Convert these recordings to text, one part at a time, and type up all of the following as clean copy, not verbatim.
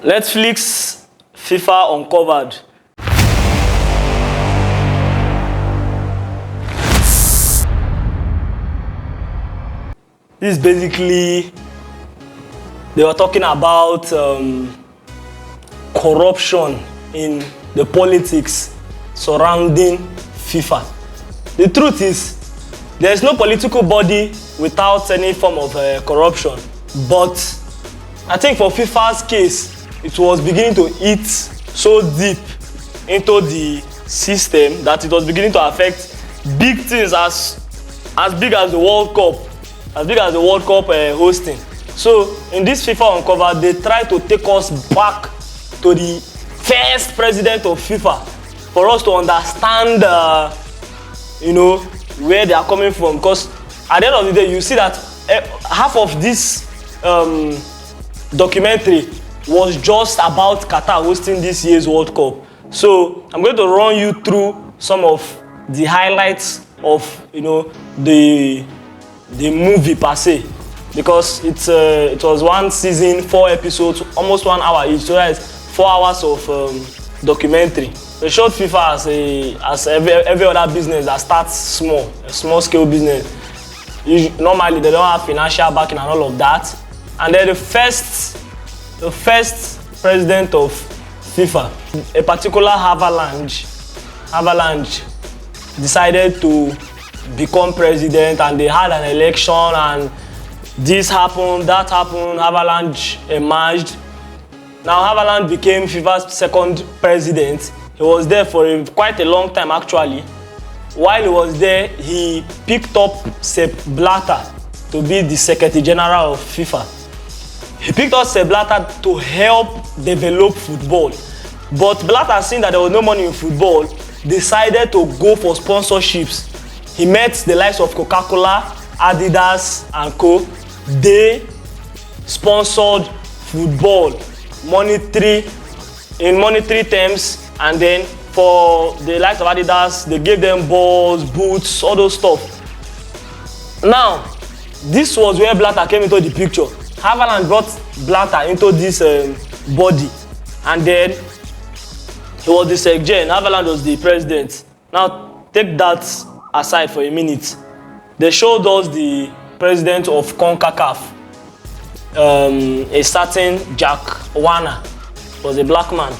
Netflix FIFA Uncovered. This is basically, they were talking about corruption in the politics surrounding FIFA. The truth is, there is no political body without any form of corruption. But I think for FIFA's case, it was beginning to eat so deep into the system that it was beginning to affect big things as big as the World Cup, hosting. So in this FIFA Uncovered, they try to take us back to the first president of FIFA for us to understand, where they are coming from. Because at the end of the day, you see that half of this documentary was just about Qatar hosting this year's World Cup. So I'm going to run you through some of the highlights of the movie per se, because it was one season, 4 episodes, almost 1 hour each. So that's 4 hours of documentary. They showed FIFA as every other business that starts small, a small scale business. Normally they don't have financial backing and all of that. And then the first president of FIFA, a particular Avalanche decided to become president, and they had an election, and this happened, that happened, Avalanche emerged. Now Avalanche became FIFA's second president. He was there for quite a long time actually. While he was there, he picked up Sepp Blatter to be the Secretary General of FIFA. He picked up Sepp Blatter to help develop football. But Blatter, seeing that there was no money in football, decided to go for sponsorships. He met the likes of Coca-Cola, Adidas and Co. They sponsored football in monetary terms, and then for the likes of Adidas, they gave them balls, boots, all those stuff. Now, this was where Blatter came into the picture. Avalanche brought Blatter into this body, and then he was the Secretary, Avalanche was the president. Now, take that aside for a minute. They showed us the president of CONCACAF, a certain Jack Warner, was a black man,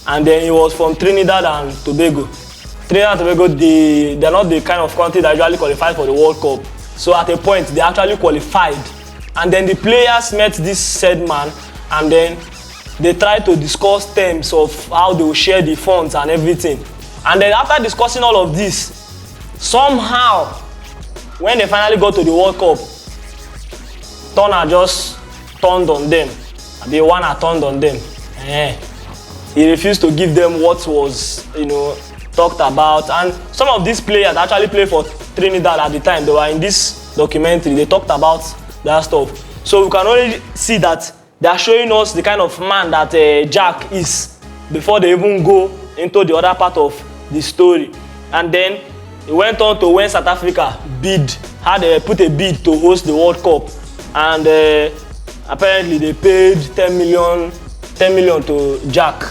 and then he was from Trinidad and Tobago. Trinidad and Tobago, they're not the kind of country that usually qualified for the World Cup. So at a point, they actually qualified. And then the players met this said man, and then they tried to discuss terms of how they will share the funds and everything. And then after discussing all of this, somehow, when they finally got to the World Cup, Turner just turned on them. The one that turned on them. He refused to give them what was, talked about. And some of these players actually played for Trinidad at the time. They were in this documentary. They talked about that stuff. So we can only see that they are showing us the kind of man that Jack is before they even go into the other part of the story. And then he went on to when South Africa put a bid to host the World Cup, and apparently they paid 10 million to Jack.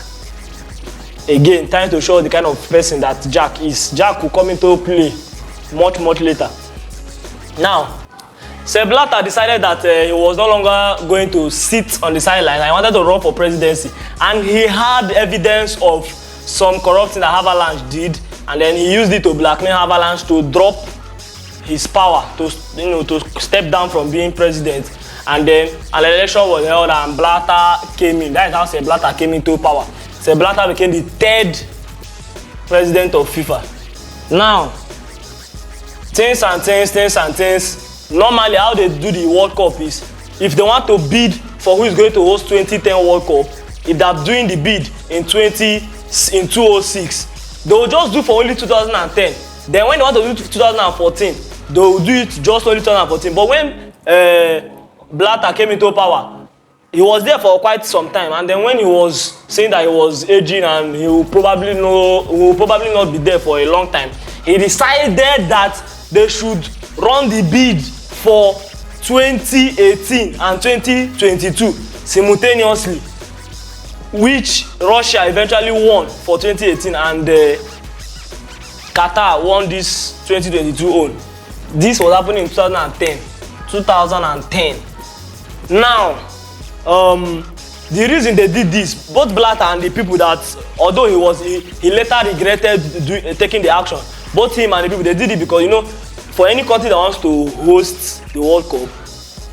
Again, trying to show the kind of person that Jack is. Jack will come into play much later. Now, Sepp Blatter decided that he was no longer going to sit on the sideline. He wanted to run for presidency, and he had evidence of some corrupting that Avalanche did, and then he used it to blackmail Avalanche to drop his power, to step down from being president. And then an election was held, and Blatter came in. That is how Sepp Blatter came into power. Sepp Blatter became the 3rd president of FIFA. Now, things and things. Normally, how they do the World Cup is, if they want to bid for who is going to host 2010 World Cup, if they're doing the bid in 2006, they will just do for only 2010. Then when they want to do 2014, they will do it just only 2014. But when Blatter came into power, he was there for quite some time, and then when he was saying that he was aging and he will probably not be there for a long time, he decided that they should run the bid for 2018 and 2022 simultaneously. which Russia eventually won for 2018, and Qatar won this 2022 own. This was happening in 2010. Now, the reason they did this, both Blatter and the people that, although he later regretted taking the action, both him and the people, they did it because, you know, for any country that wants to host the World Cup,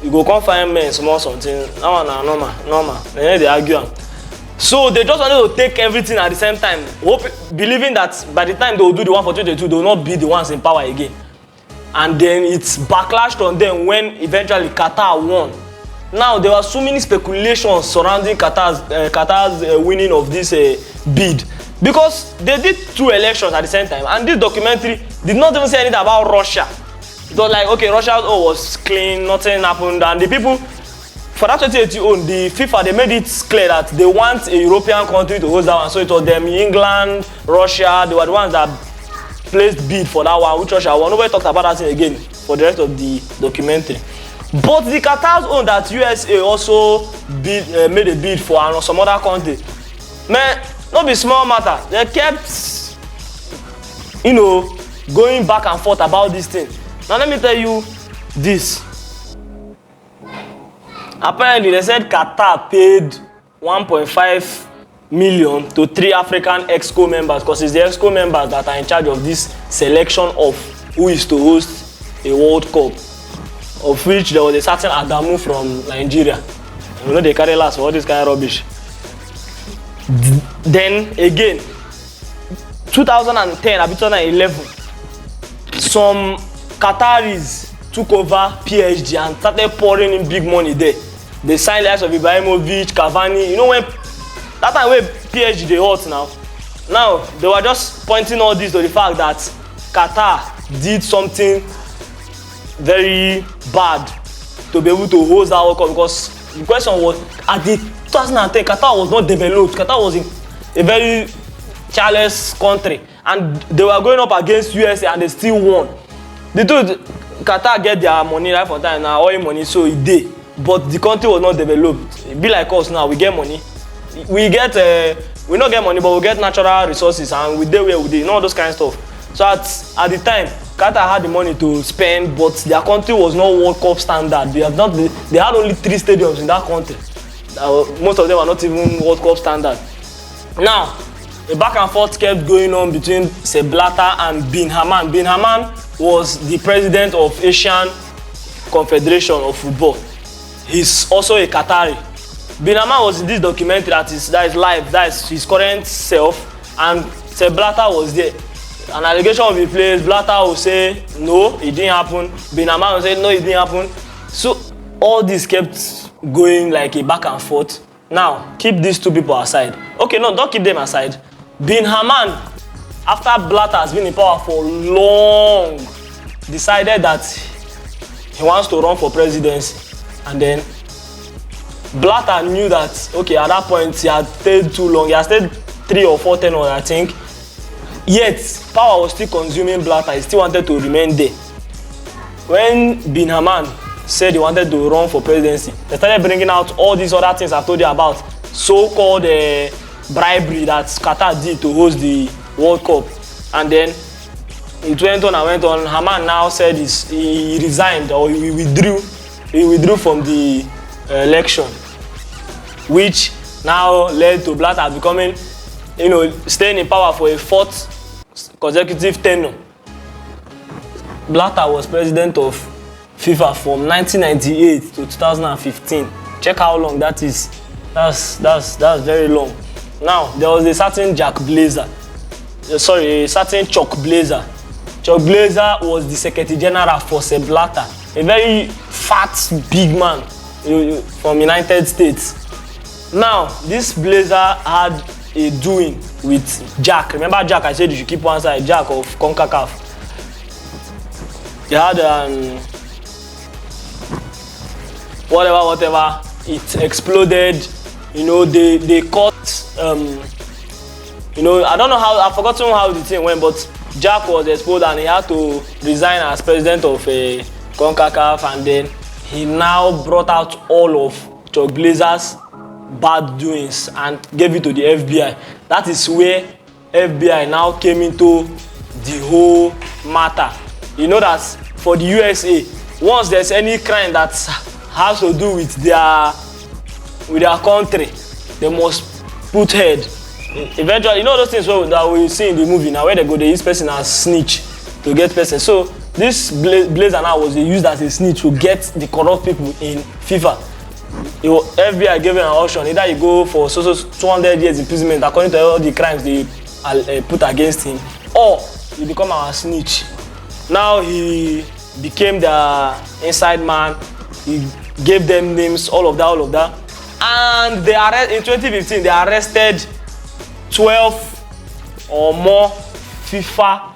you go come find men small something. That one na normal. They argue. So they just wanted to take everything at the same time, believing that by the time they will do the one for 2022, they will not be the ones in power again. And then it's backlashed on them when eventually Qatar won. Now there were so many speculations surrounding Qatar's winning of this bid, because they did 2 elections at the same time, and this documentary did not even say anything about Russia. It was like, okay, Russia was clean, nothing happened, and the people for that 2018, the FIFA, they made it clear that they want a European country to host that one. So it was them, England, Russia, they were the ones that placed bid for that one, which Russia won. Nobody talked about that thing again for the rest of the documentary. But the Qatar's own that USA also made a bid for, and some other country, man, not be small matter. They kept, you know, going back and forth about this thing. Now let me tell you this. Apparently, they said Qatar paid 1.5 million to 3 African EXCO members, because it's the EXCO members that are in charge of this selection of who is to host a World Cup, of which there was a certain Adamu from Nigeria. You know, they carry last for all this kind of rubbish. Then again, 2010 and 2011, some Qataris took over PSG and started pouring in big money there. They signed the likes of Ibrahimovic, Cavani. You know, when that time when PSG they hot now they were just pointing all this to the fact that Qatar did something very bad to be able to host that World Cup, because the question was, at the 2010 Qatar was not developed. Qatar was in a very childless country, and they were going up against USA and they still won. The truth, Qatar get their money right from time now, oil money, so it did. But the country was not developed. It be like us now, we get money. We not get money, but we get natural resources, and we dey where we dey, you know, all those kind of stuff. So at the time, Qatar had the money to spend, but their country was not World Cup standard. They had only 3 stadiums in that country. Most of them were not even World Cup standard. Now, the back and forth kept going on between Sepp Blatter and Bin Hammam. Bin Hammam was the president of Asian Confederation of Football. He's also a Qatari. Bin Hammam was in this documentary that is live, that is his current self, and Sepp Blatter was there. An allegation will be placed, Blatter will say, no, it didn't happen. Bin Hammam will say, no, it didn't happen. So all this kept going like a back and forth. Now, keep these 2 people aside. Okay, no, don't keep them aside. Bin Hammam, after Blatter has been in power for long, decided that he wants to run for presidency. And then Blatter knew that, okay, at that point he had stayed too long. He had stayed 3 or 4 tenures, I think. Yet power was still consuming Blatter. He still wanted to remain there. When Bin Hammam said he wanted to run for presidency, they started bringing out all these other things I've told you about, so-called bribery that Qatar did to host the World Cup. And then it went on and went on. Hammam now said he resigned, or he withdrew from the election, which now led to Blatter becoming, you know, staying in power for a 4th consecutive tenure. Blatter was president of FIFA from 1998 to 2015. Check how long that is. That's very long. Now there was a certain Chuck Blazer. Chuck Blazer was the Secretary General for Sepp Blatter, a very fat, big man from United States. Now, this Blazer had a doing with Jack. Remember Jack? I said you should keep one side. Jack of CONCACAF. They had whatever. It exploded. You know, they caught. You know, I don't know how. I've forgotten how the thing went, but Jack was exposed and he had to resign as president of CONCACAF, and then he now brought out all of Chuck Blazer's bad doings and gave it to the FBI. That is where FBI now came into the whole matter. You know that for the USA, once there's any crime that has to do with their country, they must put head. Eventually, you know those things that we see in the movie now, where they use person as snitch to get person. So this Blazer now was used as a snitch to get the corrupt people in FIFA. FBI gave him an option: either you go for 200 years imprisonment according to all the crimes they put against him, or you become our snitch. Now he became the inside man. He gave them names, all of that, and in 2015 they arrested 12 or more FIFA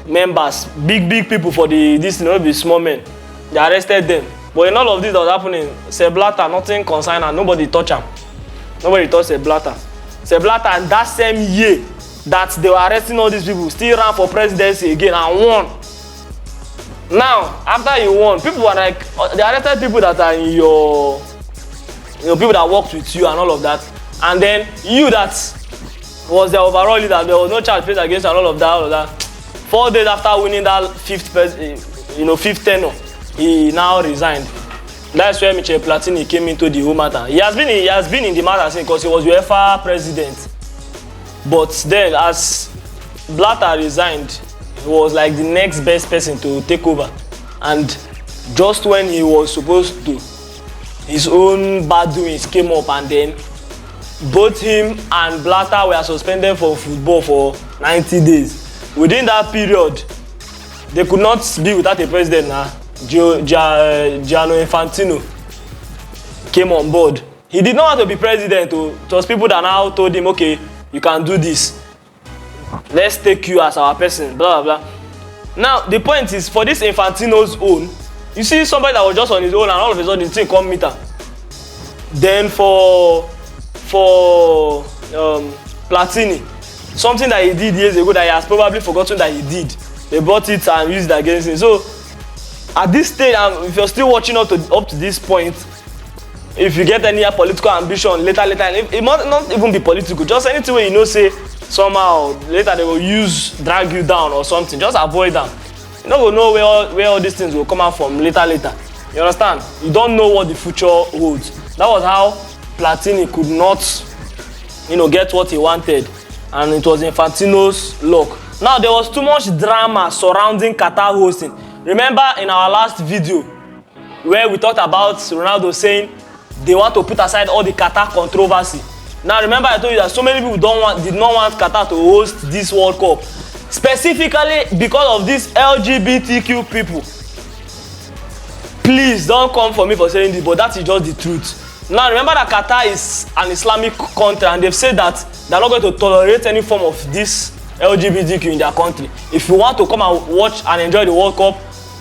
members, big people for this, not be small men. They arrested them. But in all of this that was happening, Sepp Blatter, nothing concerned and nobody touched him. Nobody touched Sepp Blatter. Sepp Blatter, in that same year that they were arresting all these people, still ran for presidency again and won. Now, after he won, people were like, they arrested people that are in your people that worked with you and all of that. And then you that was the overall leader, there was no charge placed against you and all of that. 4 days after winning that fifth tenure, he now resigned. That's where Michel Platini came into the whole matter. He has been in the matter since, because he was UEFA president. But then, as Blatter resigned, he was like the next best person to take over. And just when he was supposed to, his own bad doings came up, and then both him and Blatter were suspended from football for 90 days. Within that period, they could not be without a president now. Gianni Infantino came on board. He did not want to be president. It was people that now told him, okay, you can do this. Let's take you as our person, blah, blah, blah. Now, the point is, for this Infantino's own, you see somebody that was just on his own and all of a sudden the thing come meet her. Then for Platini, something that he did years ago that he has probably forgotten that he did, they brought it and used it against him. So at this stage, if you're still watching up to this point, if you get any political ambition later, it might not even be political, just anything where you know say somehow later they will drag you down or something, just avoid them. You don't know where all these things will come out from later. You understand? You don't know what the future holds. That was how Platini could not, get what he wanted, and it was Infantino's luck. Now, there was too much drama surrounding Qatar hosting. Remember in our last video where we talked about Ronaldo saying they want to put aside all the Qatar controversy. Now, remember I told you that so many people did not want Qatar to host this World Cup, specifically because of these LGBTQ people. Please don't come for me for saying this, but that is just the truth. Now, remember that Qatar is an Islamic country, and they've said that they're not going to tolerate any form of this LGBTQ in their country. If you want to come and watch and enjoy the World Cup,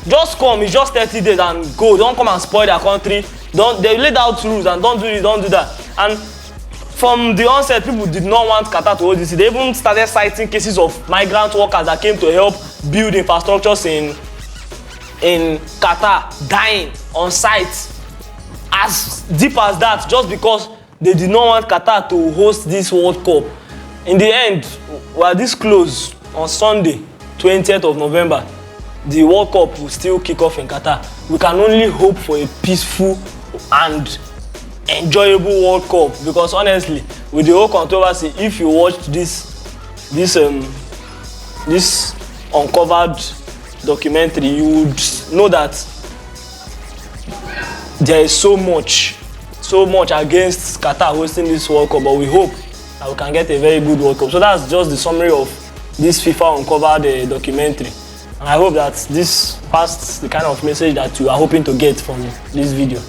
just come. It's just 30 days and go. Don't come and spoil their country. They laid out rules and don't do this, don't do that. And from the onset, people did not want Qatar to hold this. They even started citing cases of migrant workers that came to help build infrastructures in Qatar dying on site. As deep as that, just because they did not want Qatar to host this World Cup. In the end, we are this close. On Sunday, 20th of November, the World Cup will still kick off in Qatar. We can only hope for a peaceful and enjoyable World Cup, because honestly, with the whole controversy, if you watched this uncovered documentary, you would know that there is so much against Qatar hosting this World Cup, but we hope that we can get a very good World Cup. So that's just the summary of this FIFA uncovered documentary. And I hope that this passed the kind of message that you are hoping to get from this video.